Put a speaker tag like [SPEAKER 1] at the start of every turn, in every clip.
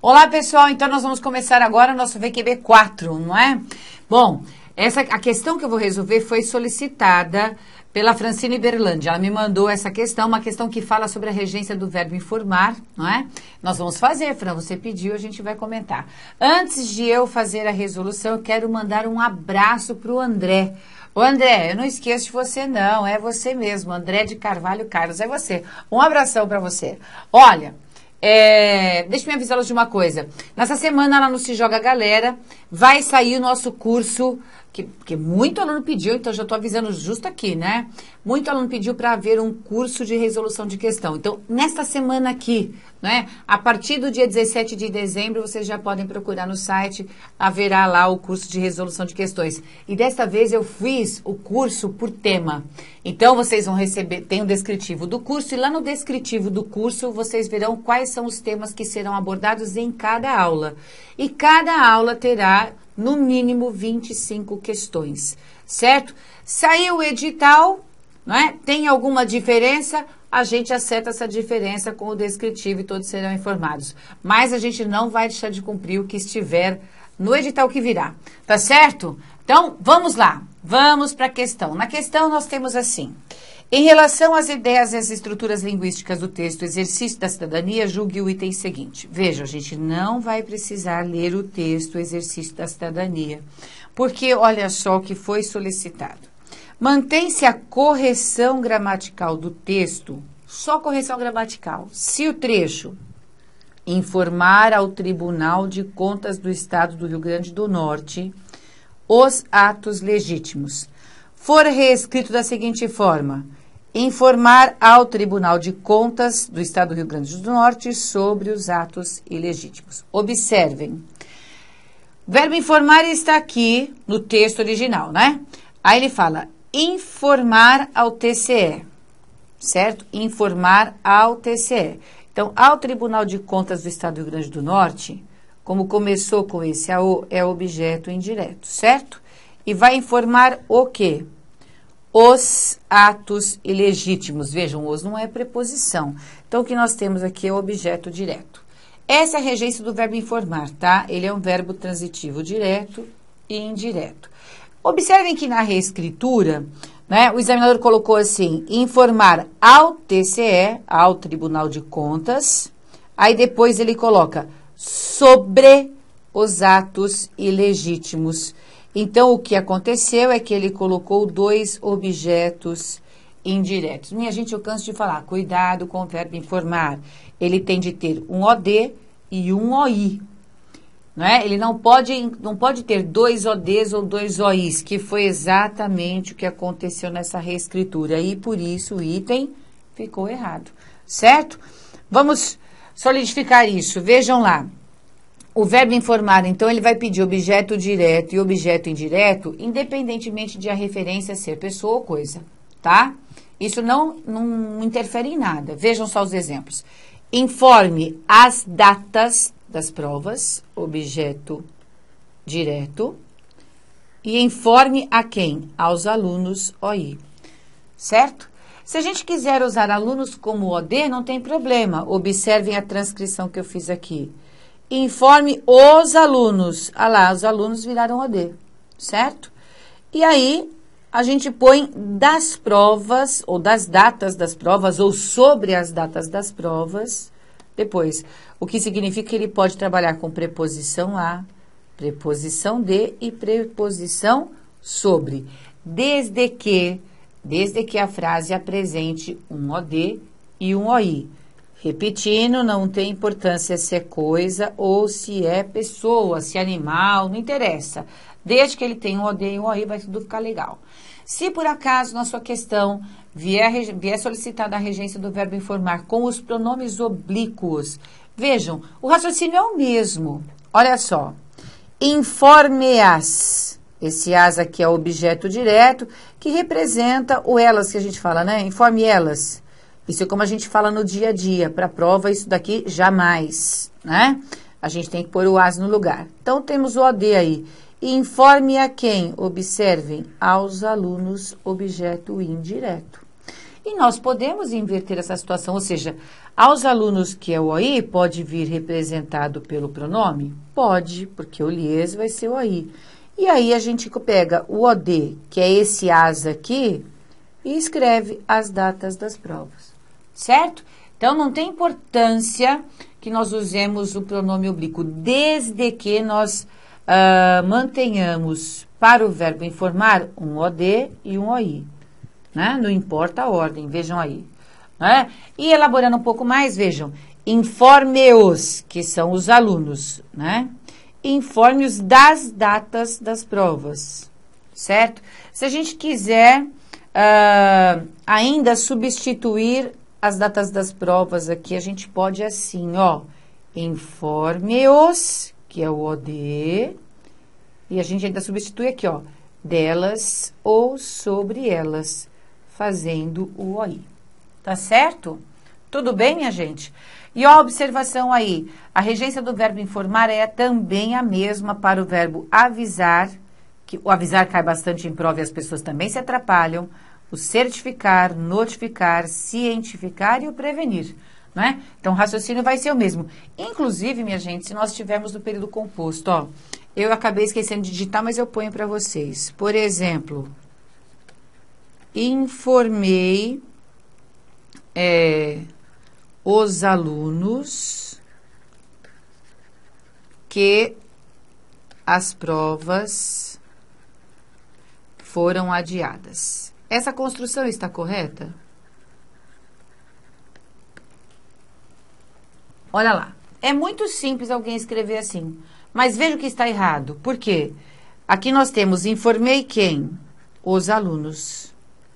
[SPEAKER 1] Olá, pessoal. Então, nós vamos começar agora o nosso VQB 4, não é? Bom, a questão que eu vou resolver foi solicitada pela Francine Berlândia. Ela me mandou essa questão, uma questão que fala sobre a regência do verbo informar, não é? Nós vamos fazer, Fran, você pediu, a gente vai comentar. Antes de eu fazer a resolução, eu quero mandar um abraço para o André. Ô, André, eu não esqueço de você, não. É você mesmo, André de Carvalho Carlos. É você. Um abração para você. Olha, deixa eu me avisá-los de uma coisa. Nessa semana, lá no Se Joga Galera, vai sair o nosso curso, que muito aluno pediu, então já estou avisando justo aqui, né? Muito aluno pediu para haver um curso de resolução de questão. Então, nesta semana aqui, né? A partir do dia 17 de dezembro, vocês já podem procurar no site, haverá lá o curso de resolução de questões. E desta vez eu fiz o curso por tema. Então, vocês vão receber, tem o descritivo do curso, e lá no descritivo do curso, vocês verão quais são os temas que serão abordados em cada aula. E cada aula terá, no mínimo, 25 questões, certo? Saiu o edital, não é? Tem alguma diferença? A gente acerta essa diferença com o descritivo e todos serão informados. Mas a gente não vai deixar de cumprir o que estiver no edital que virá, tá certo? Então, vamos lá. Vamos para a questão. Na questão, nós temos assim: em relação às ideias e às estruturas linguísticas do texto Exercício da Cidadania, julgue o item seguinte. Veja, a gente não vai precisar ler o texto Exercício da Cidadania, porque olha só o que foi solicitado. Mantém-se a correção gramatical do texto, só correção gramatical, se o trecho informar ao Tribunal de Contas do Estado do Rio Grande do Norte os atos legítimos for reescrito da seguinte forma: informar ao Tribunal de Contas do Estado do Rio Grande do Norte sobre os atos ilegítimos. Observem, o verbo informar está aqui no texto original, né? Aí ele fala informar ao TCE, certo? Informar ao TCE. Então, ao Tribunal de Contas do Estado do Rio Grande do Norte, como começou com esse AO, é objeto indireto, certo? E vai informar o quê? Os atos ilegítimos. Vejam, os não é preposição. Então, o que nós temos aqui é o objeto direto. Essa é a regência do verbo informar, tá? Ele é um verbo transitivo direto e indireto. Observem que na reescritura, né, o examinador colocou assim: informar ao TCE, ao Tribunal de Contas, aí depois ele coloca sobre os atos ilegítimos. Então, o que aconteceu é que ele colocou dois objetos indiretos. Minha gente, eu canso de falar, cuidado com o verbo informar. Ele tem de ter um OD e um OI. Né? Ele não pode ter dois ODs ou dois OIs, que foi exatamente o que aconteceu nessa reescritura. E por isso o item ficou errado, certo? Vamos solidificar isso. Vejam lá. O verbo informar, então, ele vai pedir objeto direto e objeto indireto, independentemente de a referência ser pessoa ou coisa, tá? Isso não interfere em nada. Vejam só os exemplos. Informe as datas das provas, objeto direto, e informe a quem? Aos alunos, OI, certo? Se a gente quiser usar alunos como OD, não tem problema. Observem a transcrição que eu fiz aqui. Informe os alunos. Ah lá, os alunos viraram OD, certo? E aí, a gente põe das provas, ou das datas das provas, ou sobre as datas das provas, depois. O que significa que ele pode trabalhar com preposição a, preposição de e preposição sobre. Desde que a frase apresente um OD e um OI. Repetindo, não tem importância se é coisa ou se é pessoa, se é animal, não interessa. Desde que ele tenha um OD e um OI, vai tudo ficar legal. Se por acaso na sua questão vier solicitada a regência do verbo informar com os pronomes oblíquos, vejam, o raciocínio é o mesmo. Olha só. Informe-as. Esse as aqui é o objeto direto, que representa o elas que a gente fala, né? Informe elas. Isso é como a gente fala no dia a dia. Para a prova, isso daqui jamais, né? A gente tem que pôr o as no lugar. Então, temos o OD aí. Informe a quem? Observem, aos alunos, objeto indireto. E nós podemos inverter essa situação, ou seja, Aos alunos que é o OI, pode vir representado pelo pronome? Pode, porque o lhes vai ser o OI. E aí a gente pega o OD, que é esse as aqui, e escreve as datas das provas, certo? Então, não tem importância que nós usemos o pronome oblíquo, desde que nós mantenhamos para o verbo informar um OD e um OI, né? Não importa a ordem, vejam aí. Né? E elaborando um pouco mais, vejam, informe-os, que são os alunos, né? Informe-os das datas das provas, certo? Se a gente quiser ainda substituir as datas das provas aqui, a gente pode assim, ó, informe-os, que é o OD, e a gente ainda substitui aqui, ó, delas ou sobre elas, fazendo o OI. Tá certo? Tudo bem, minha gente? E ó, a observação aí, a regência do verbo informar é também a mesma para o verbo avisar, que o avisar cai bastante em prova e as pessoas também se atrapalham, o certificar, notificar, cientificar e o prevenir, não é? Então, o raciocínio vai ser o mesmo. Inclusive, minha gente, se nós estivermos no período composto, ó, eu acabei esquecendo de digitar, mas eu ponho para vocês. Por exemplo, informei os alunos que as provas foram adiadas. Essa construção está correta? Olha lá. É muito simples alguém escrever assim. Mas veja o que está errado. Por quê? Aqui nós temos informei quem? Os alunos,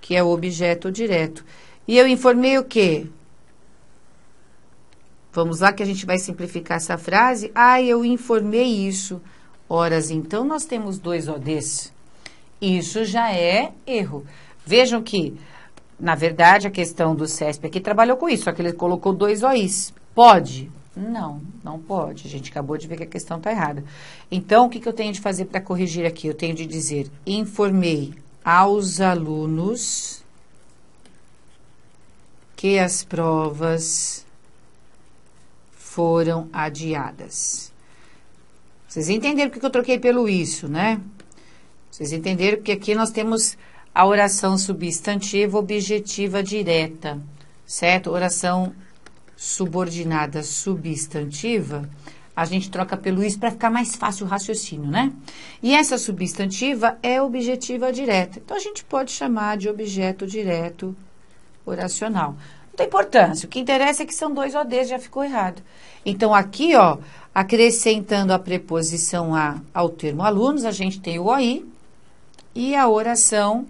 [SPEAKER 1] que é o objeto direto. E eu informei o quê? Vamos lá que a gente vai simplificar essa frase. Ah, eu informei isso. Horas, então, nós temos 2 ODs. Isso já é erro. Vejam que, na verdade, a questão do CESP aqui trabalhou com isso, só que ele colocou 2 OIs. Pode? Não, não pode. A gente acabou de ver que a questão está errada. Então, o que eu tenho de fazer para corrigir aqui? Eu tenho de dizer, informei aos alunos que as provas foram adiadas. Vocês entenderam porque eu troquei pelo isso, né? Vocês entenderam porque aqui nós temos a oração substantiva objetiva direta, certo? Oração subordinada substantiva, a gente troca pelo isso para ficar mais fácil o raciocínio, né? E essa substantiva é objetiva direta. Então, a gente pode chamar de objeto direto oracional. Não tem importância. O que interessa é que são 2 ODs, já ficou errado. Então, aqui, ó, acrescentando a preposição a ao termo alunos, a gente tem o OI e a oração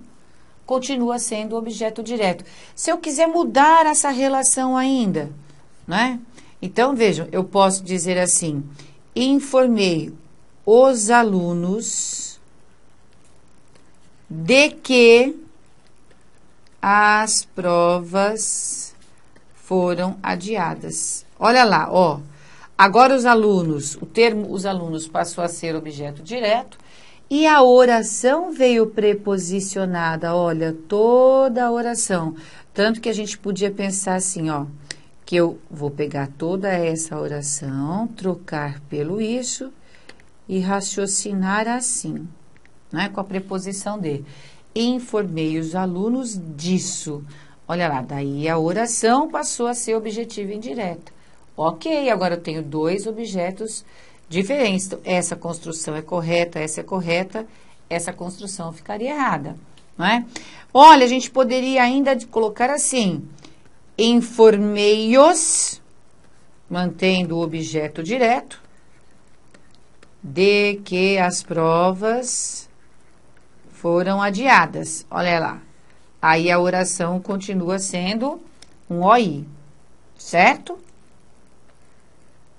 [SPEAKER 1] continua sendo objeto direto. Se eu quiser mudar essa relação ainda, né? Então, vejam, eu posso dizer assim, informei os alunos de que as provas foram adiadas. Olha lá, ó. Agora os alunos, o termo os alunos passou a ser objeto direto e a oração veio preposicionada. Olha, toda a oração. Tanto que a gente podia pensar assim, ó, que eu vou pegar toda essa oração, trocar pelo isso e raciocinar assim, né, com a preposição de. Informei os alunos disso. Olha lá, daí a oração passou a ser objetiva indireta. Ok, agora eu tenho 2 objetos diferentes. Então, essa construção é correta, essa construção ficaria errada, não é? Olha, a gente poderia ainda colocar assim, informei-os, mantendo o objeto direto, de que as provas foram adiadas. Olha lá. Aí a oração continua sendo um OI, certo?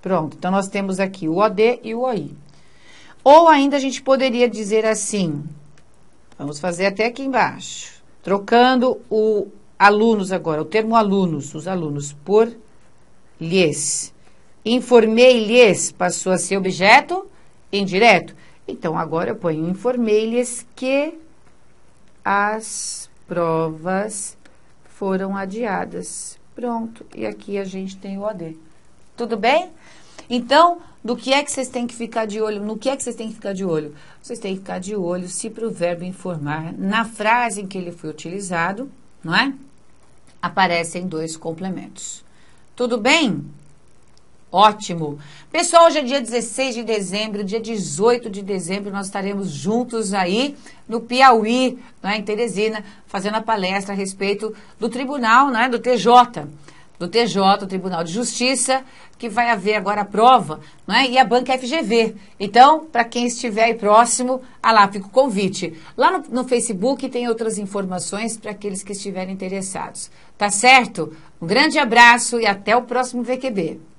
[SPEAKER 1] Pronto, então nós temos aqui o OD e o OI. Ou ainda a gente poderia dizer assim, vamos fazer até aqui embaixo, trocando o alunos agora, o termo alunos, os alunos, por lhes. Informei-lhes passou a ser objeto indireto. Então, agora eu ponho informei-lhes que as provas foram adiadas. Pronto. E aqui a gente tem o OD. Tudo bem? Então, do que é que vocês têm que ficar de olho? No que é que vocês têm que ficar de olho? Vocês têm que ficar de olho se para o verbo informar, na frase em que ele foi utilizado, não é? Aparecem dois complementos. Tudo bem? Ótimo. Pessoal, hoje é dia 16 de dezembro, dia 18 de dezembro, nós estaremos juntos aí no Piauí, né, em Teresina, fazendo a palestra a respeito do tribunal, né, do TJ, o Tribunal de Justiça, que vai haver agora a prova, né, e a banca FGV. Então, para quem estiver aí próximo, lá fica o convite. Lá no Facebook tem outras informações para aqueles que estiverem interessados. Tá certo? Um grande abraço e até o próximo VQB.